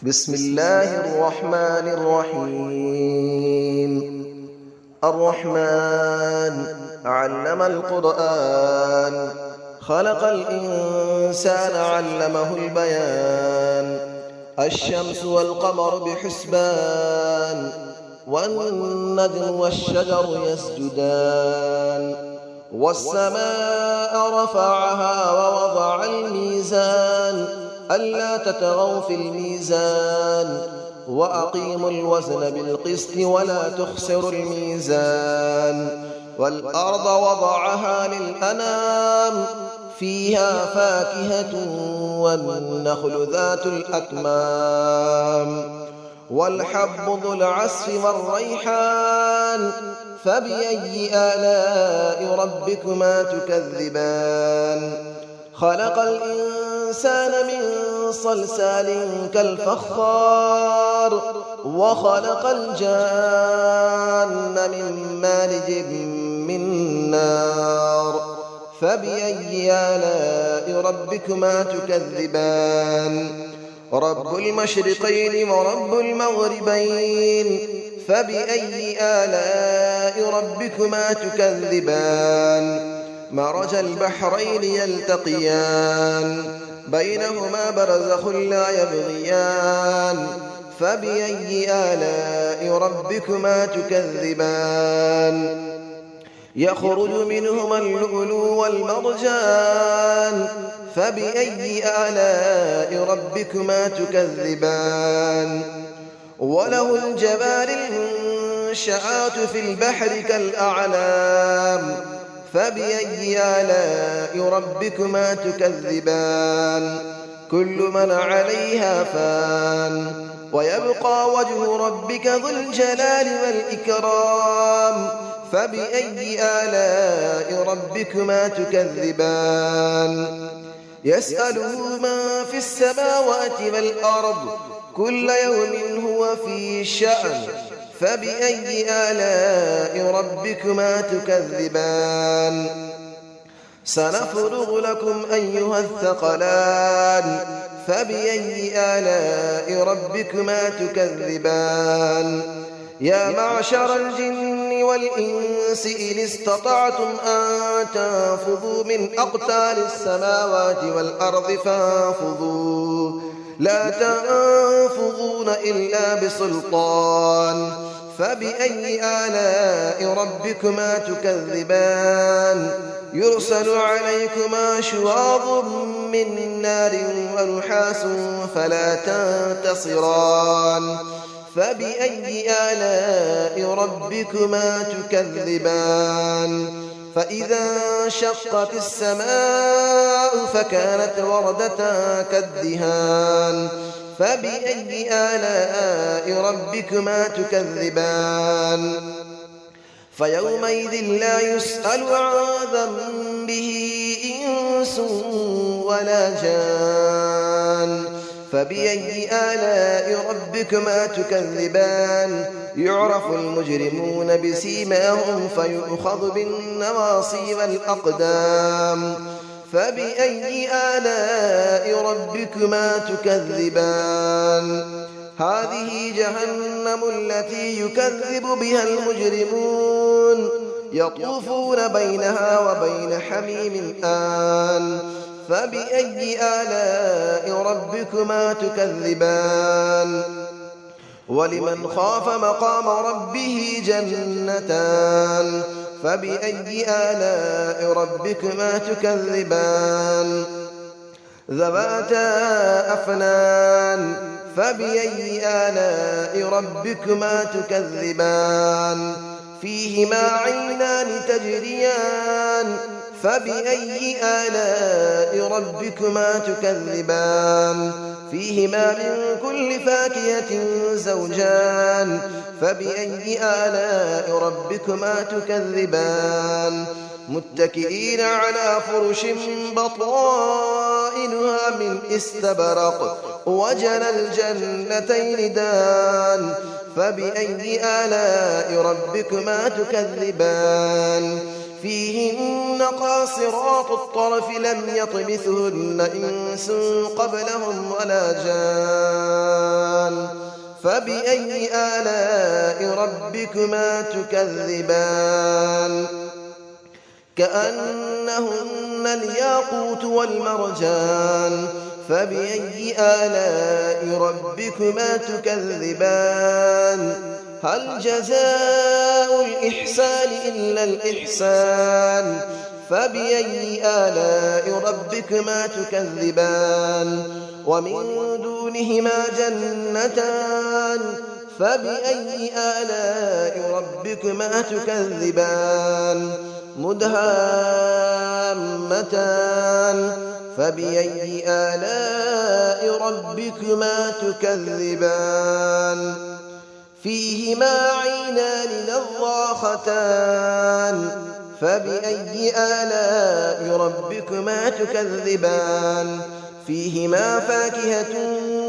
بسم الله الرحمن الرحيم. الرحمن علم القرآن، خلق الإنسان علمه البيان. الشمس والقمر بحسبان، والنجم والشجر يسجدان. والسماء رفعها ووضع الميزان، ألا تطغوا في الميزان، وأقيموا الوزن بالقسط ولا تخسروا الميزان. والأرض وضعها للأنام، فيها فاكهة والنخل ذات الأكمام، والحب ذو العصف والريحان. فبأي آلاء ربكما تكذبان؟ خلق الإنسان من صلصال كالفخار، وخلق الجان من مارج من نار. فبأي آلاء ربكما تكذبان؟ رب المشرقين ورب المغربين. فبأي آلاء ربكما تكذبان؟ مرج البحرين يلتقيان، بينهما برزخ لا يبغيان. فبأي آلاء ربكما تكذبان؟ يخرج منهما اللؤلؤ والمرجان. فبأي آلاء ربكما تكذبان؟ وله الجبال المنشآت في البحر كالأعلام. فبأي آلاء ربكما تكذبان؟ كل من عليها فان، ويبقى وجه ربك ذو الجلال والإكرام. فبأي آلاء ربكما تكذبان؟ يسأله من في السماوات والأرض، كل يوم هو في شأن. فبأي آلاء ربكما تكذبان؟ سنفرغ لكم أيها الثقلان. فبأي آلاء ربكما تكذبان؟ يا معشر الجن والإنس إن استطعتم أن تنفذوا من أقطار السماوات والأرض فانفذوا، لا تنفذون إلا بسلطان. فبأي آلاء ربكما تكذبان؟ يرسل عليكما شواظ من نار ونحاس فلا تنتصران. فبأي آلاء ربكما تكذبان؟ فإذا انشقت السماء فكانت وردة كالدهان. فبأي آلاء ربكما تكذبان؟ فيومئذ لا يسأل عن ذنبه إنس ولا جان. فبأي آلاء ربكما تكذبان؟ يعرف المجرمون بسيماهم فيؤخذ بالنواصي والأقدام. فبأي آلاء ربكما تكذبان؟ هذه جهنم التي يكذب بها المجرمون، يطوفون بينها وبين حميم آن. فبأي آلاء ربكما تكذبان؟ ولمن خاف مقام ربه جنتان. فبأي آلاء ربكما تكذبان؟ ذواتا أفنان. فبأي آلاء ربكما تكذبان؟ فيهما عينان تجريان. فبأي آلاء ربكما تكذبان؟ فيهما من كل فاكهة زوجان. فبأي آلاء ربكما تكذبان؟ متكئين على فرش بطائنها من استبرق، وجنى الجنتين دان. فبأي آلاء ربكما تكذبان؟ فيهن قاصرات الطرف لم يطمثهن إنس قبلهم ولا جان. فبأي آلاء ربكما تكذبان كأنهن الياقوت والمرجان فبأي آلاء ربكما تكذبان هل جزاء الإحسان إلا الإحسان فبأي آلاء ربكما تكذبان ومن دونهما جنتان فبأي آلاء ربكما تكذبان مدهامتان فبأي آلاء ربكما تكذبان فيهما عينان نضاختان فبأي آلاء ربكما تكذبان فيهما فاكهة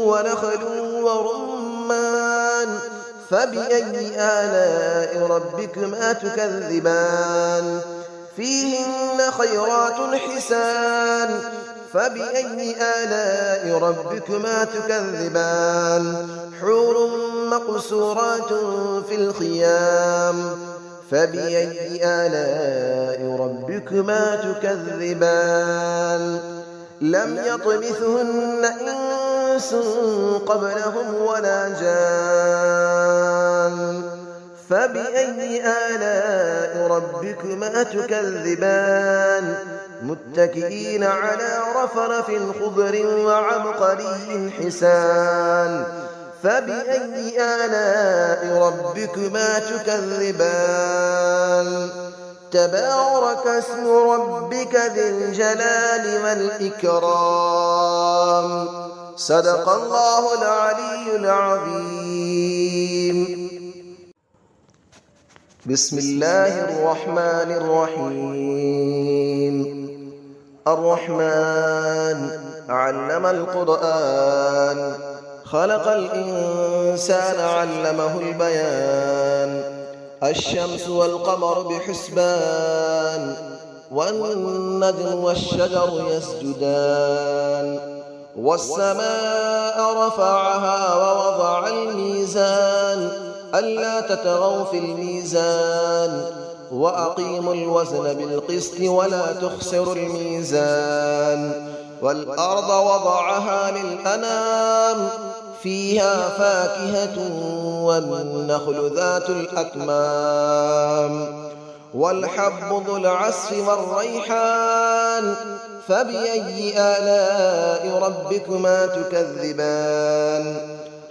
ونخل ورمان فبأي آلاء ربكما تكذبان فيهن خيرات حسان فبأي آلاء ربكما تكذبان حور مقصورات في الخيام فبأي آلاء ربكما تكذبان لم يطمثهن إنس قبلهم ولا جان فبأي آلاء ربكما تكذبان متكئين على رفرف خضر وعبقري حسان فبأي آلاء ربكما تكذبان تبارك اسم ربك ذي الجلال والإكرام صدق الله العلي العظيم بسم الله الرحمن الرحيم الرحمن علم القرآن خلق الإنسان علمه البيان الشمس والقمر بحسبان والنجم والشجر يسجدان والسماء رفعها ووضع الميزان ألا تطغوا في الميزان وأقيموا الوزن بالقسط ولا تخسروا الميزان والأرض وضعها للأنام فيها فاكهة والنخل ذات الأكمام والحب ذو العصف والريحان فبأي آلاء ربكما تكذبان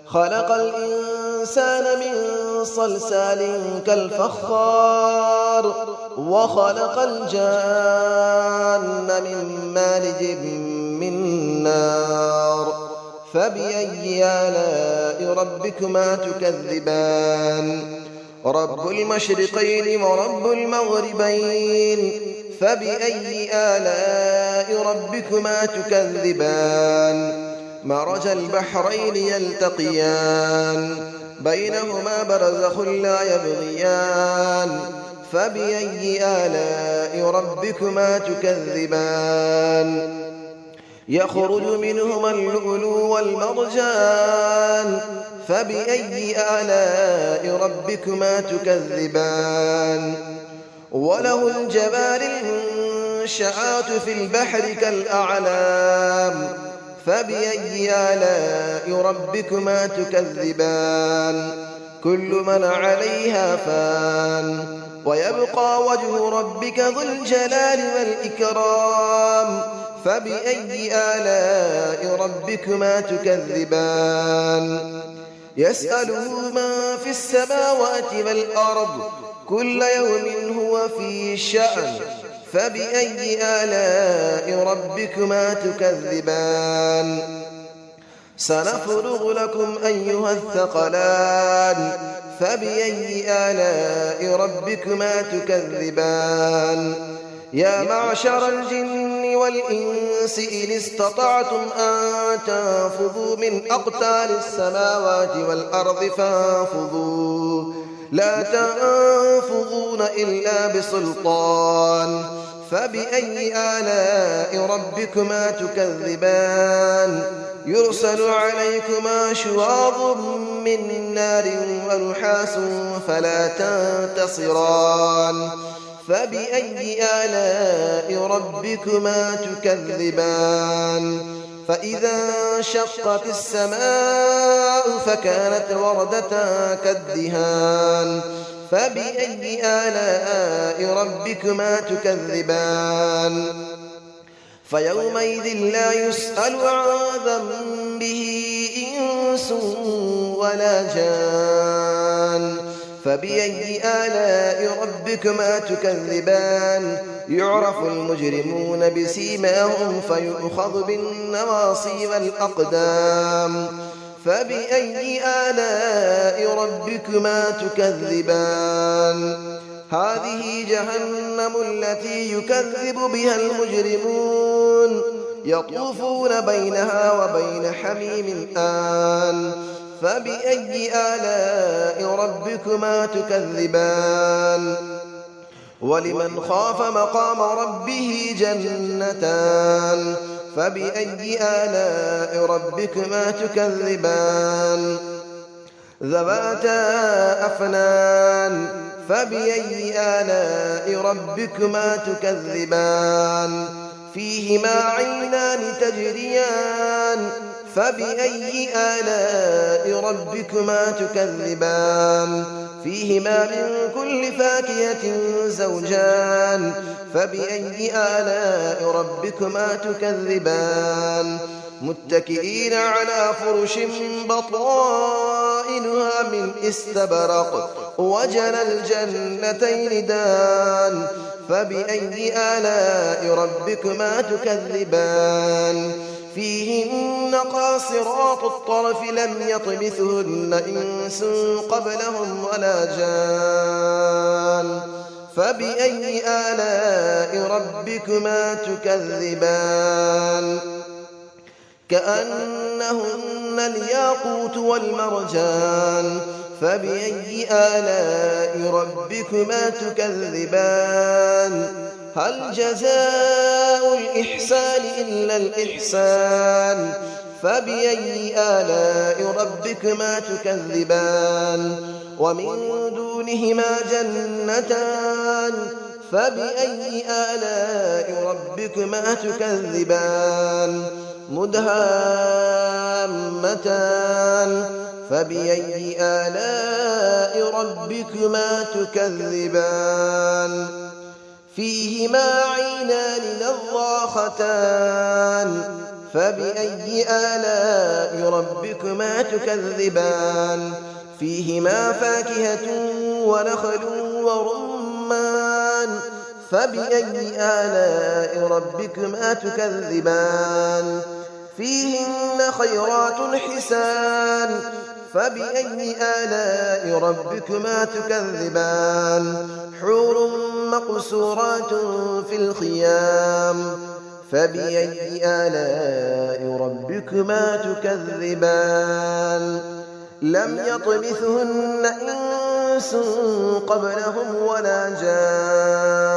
خلق الإنسان من صلصال كالفخار وخلق الجان من مارج من نار فبأي آلاء ربكما تكذبان رب المشرقين ورب المغربين فبأي آلاء ربكما تكذبان مرج البحرين يلتقيان بينهما برزخ لا يبغيان فبأي آلاء ربكما تكذبان يخرج منهما اللؤلؤ والمرجان فبأي آلاء ربكما تكذبان وله الجبال المنشآت في البحر كالأعلام فبأي آلاء ربكما تكذبان كل من عليها فان ويبقى وجه ربك ذو الجلال والإكرام فبأي آلاء ربكما تكذبان يسأله من في السماوات والأرض كل يوم هو في شأن فبأي آلاء ربكما تكذبان سنفرغ لكم أيها الثقلان فبأي آلاء ربكما تكذبان يا معشر الجن والإنس إن استطعتم أن تنفذوا من أقطار السماوات والأرض فانفذوا لا تنفذون إلا بسلطان فبأي آلاء ربكما تكذبان يرسل عليكما شواظ من نار ونحاس فلا تنتصران فبأي آلاء ربكما تكذبان فإذا انشقت السماء فكانت وردة كالدهان فبأي آلاء ربكما تكذبان فيومئذ لا يسأل عن ذنبه إنس ولا جان فبأي آلاء ربكما تكذبان يعرف المجرمون بسيماهم فيؤخذ بالنواصي والأقدام فبأي آلاء ربكما تكذبان هذه جهنم التي يكذب بها المجرمون يطوفون بينها وبين حميم آن فبأي آلاء ربكما تكذبان ولمن خاف مقام ربه جنتان فبأي آلاء ربكما تكذبان ذواتا أفنان فبأي آلاء ربكما تكذبان فيهما عينان تجريان فبأي آلاء ربكما تكذبان فيهما من كل فاكهة زوجان فبأي آلاء ربكما تكذبان متكئين على فرش بطائنها من استبرق وجنى الجنتين دان فبأي آلاء ربكما تكذبان فيهن قاصرات الطرف لم يطمثهن إنس قبلهم ولا جان فبأي آلاء ربكما تكذبان كأنهن الياقوت والمرجان فبأي آلاء ربكما تكذبان هل جزاء الإحسان إلا الإحسان فبأي آلاء ربكما تكذبان ومن دونهما جنتان فبأي آلاء ربكما تكذبان مدهامتان فبأي آلاء ربكما تكذبان فيهما عينان نضاختان فبأي آلاء ربكما تكذبان فيهما فاكهة ونخل ورمان فبأي آلاء ربكما تكذبان فيهن خيرات حسان فبأي آلاء ربكما تكذبان حور مقصورات في الخيام فبأي آلاء ربكما تكذبان لم يطمثهن إنس قبلهم ولا جان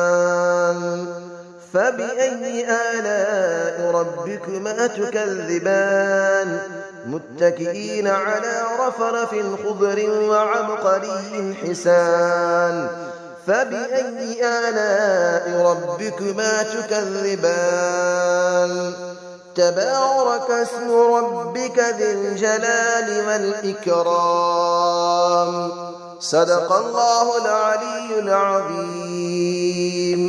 فبأي آلاء ربكما تكذبان متكئين على رفرف خضر وعبقري حسان فبأي آلاء ربكما تكذبان تبارك اسم ربك ذي الجلال والإكرام صدق الله العلي العظيم.